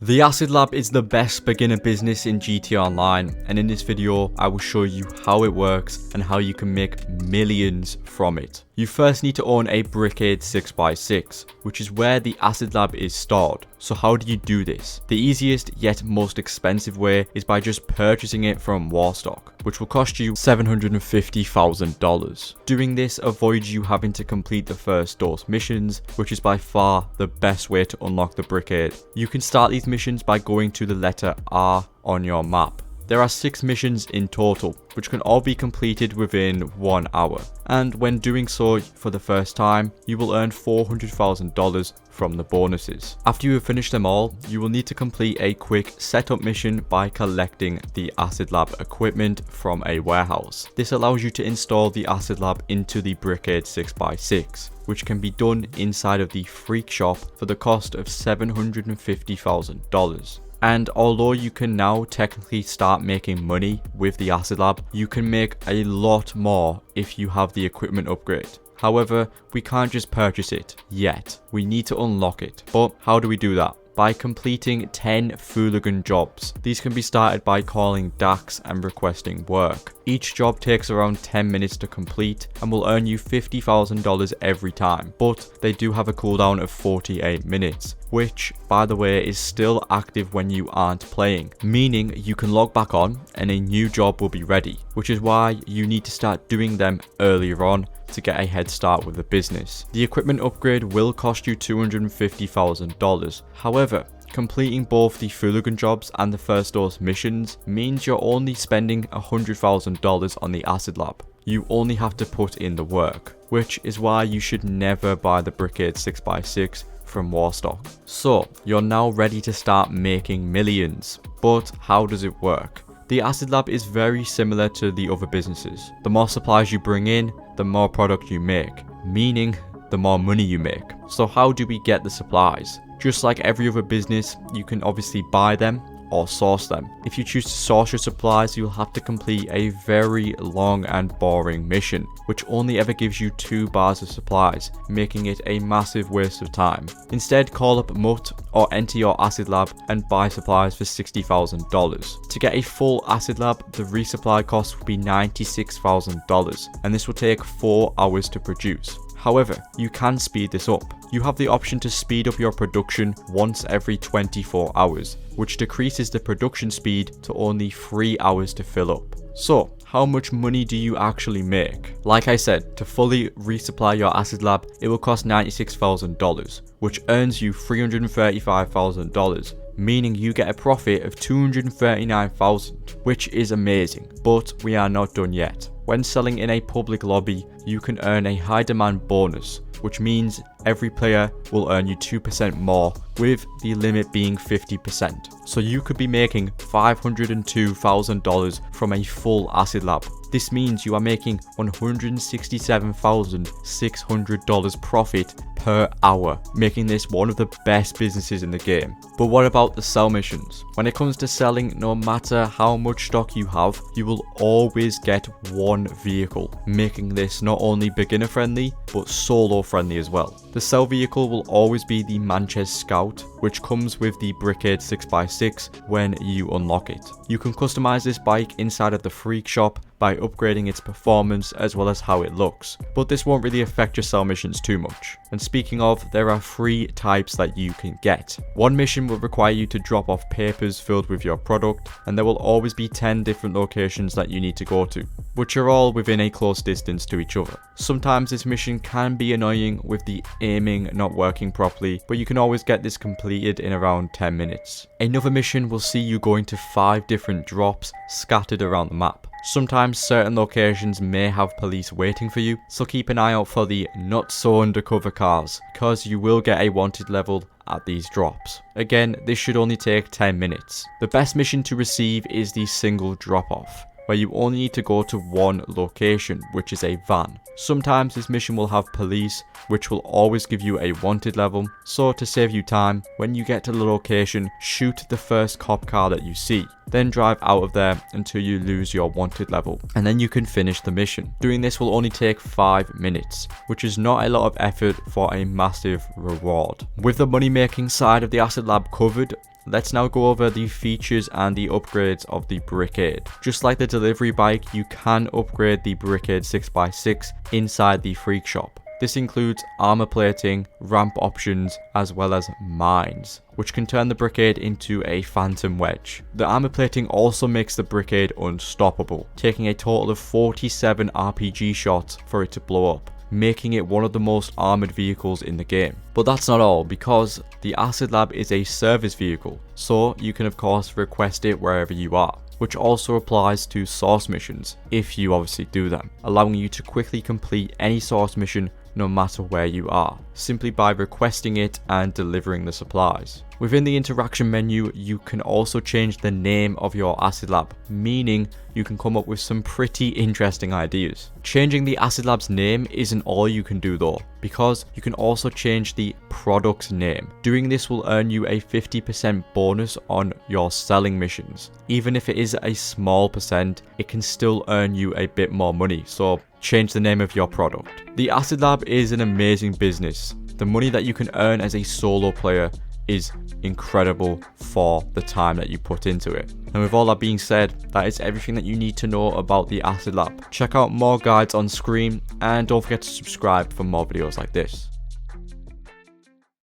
The Acid Lab is the best beginner business in GTA Online, and in this video I will show you how it works and how you can make millions from it. You first need to own a Brickade 6x6, which is where the Acid Lab is stored. So how do you do this? The easiest yet most expensive way is by just purchasing it from Warstock, which will cost you $750,000. Doing this avoids you having to complete the first dose missions, which is by far the best way to unlock the Brickade. You can start these missions by going to the letter R on your map. There are 6 missions in total, which can all be completed within 1 hour. And when doing so for the first time, you will earn $400,000 from the bonuses. After you have finished them all, you will need to complete a quick setup mission by collecting the Acid Lab equipment from a warehouse. This allows you to install the Acid Lab into the Brickade 6x6, which can be done inside of the Freak Shop for the cost of $750,000. And although you can now technically start making money with the Acid Lab, you can make a lot more if you have the equipment upgrade. However, we can't just purchase it yet. We need to unlock it. But how do we do that? By completing 10 Fooligan jobs. These can be started by calling Dax and requesting work. Each job takes around 10 minutes to complete and will earn you $50,000 every time, but they do have a cooldown of 48 minutes, which, by the way, is still active when you aren't playing, meaning you can log back on and a new job will be ready, which is why you need to start doing them earlier on to get a head start with the business. The equipment upgrade will cost you $250,000. However, completing both the Fooligan jobs and the first dose missions means you're only spending $100,000 on the Acid Lab. You only have to put in the work, which is why you should never buy the Brickade 6x6 from Warstock. So, you're now ready to start making millions. But how does it work? The Acid Lab is very similar to the other businesses. The more supplies you bring in, the more product you make, meaning the more money you make. So how do we get the supplies? Just like every other business, you can obviously buy them or source them. If you choose to source your supplies, you'll have to complete a very long and boring mission, which only ever gives you 2 bars of supplies, making it a massive waste of time. Instead, call up Mutt or enter your Acid Lab and buy supplies for $60,000. To get a full Acid Lab, the resupply cost will be $96,000, and this will take 4 hours to produce. However, you can speed this up. You have the option to speed up your production once every 24 hours, which decreases the production speed to only 3 hours to fill up. So, how much money do you actually make? Like I said, to fully resupply your Acid Lab, it will cost $96,000, which earns you $335,000. Meaning you get a profit of $239,000, which is amazing. But we are not done yet. When selling in a public lobby, you can earn a high demand bonus, which means every player will earn you 2% more, with the limit being 50%. So you could be making $502,000 from a full Acid Lab. This means you are making $167,600 profit per hour, making this one of the best businesses in the game. But what about the sell missions? When it comes to selling, no matter how much stock you have, you will always get one vehicle, making this not only beginner friendly, but solo friendly as well. The sell vehicle will always be the Manchester Scout, which comes with the Brickade 6x6 when you unlock it. You can customize this bike inside of the Freak Shop by upgrading its performance as well as how it looks, but this won't really affect your sell missions too much. And speaking of, there are 3 types that you can get. One mission will require you to drop off papers filled with your product, and there will always be 10 different locations that you need to go to, which are all within a close distance to each other. Sometimes this mission can be annoying with the aiming not working properly, but you can always get this completed in around 10 minutes. Another mission will see you going to 5 different drops scattered around the map. Sometimes certain locations may have police waiting for you, so keep an eye out for the not so undercover cars, because you will get a wanted level at these drops. Again, this should only take 10 minutes. The best mission to receive is the single drop off, where you only need to go to one location, which is a van. Sometimes this mission will have police, which will always give you a wanted level, so to save you time, when you get to the location, shoot the first cop car that you see. Then drive out of there until you lose your wanted level, and then you can finish the mission. Doing this will only take 5 minutes, which is not a lot of effort for a massive reward. With the money making side of the Acid Lab covered, let's now go over the features and the upgrades of the Brickade. Just like the delivery bike, you can upgrade the Brickade 6x6 inside the Freak Shop. This includes armor plating, ramp options, as well as mines, which can turn the Brickade into a phantom wedge. The armor plating also makes the Brickade unstoppable, taking a total of 47 RPG shots for it to blow up, making it one of the most armored vehicles in the game. But that's not all, because the Acid Lab is a service vehicle, so you can of course request it wherever you are, which also applies to source missions, if you obviously do them, allowing you to quickly complete any source mission no matter where you are, simply by requesting it and delivering the supplies. Within the interaction menu, you can also change the name of your Acid Lab, meaning you can come up with some pretty interesting ideas. Changing the Acid Lab's name isn't all you can do though, because you can also change the product's name. Doing this will earn you a 50% bonus on your selling missions. Even if it is a small percent, it can still earn you a bit more money, so change the name of your product. The Acid Lab is an amazing business. The money that you can earn as a solo player is incredible for the time that you put into it. And with all that being said, that is everything that you need to know about the Acid Lab. Check out more guides on screen and don't forget to subscribe for more videos like this.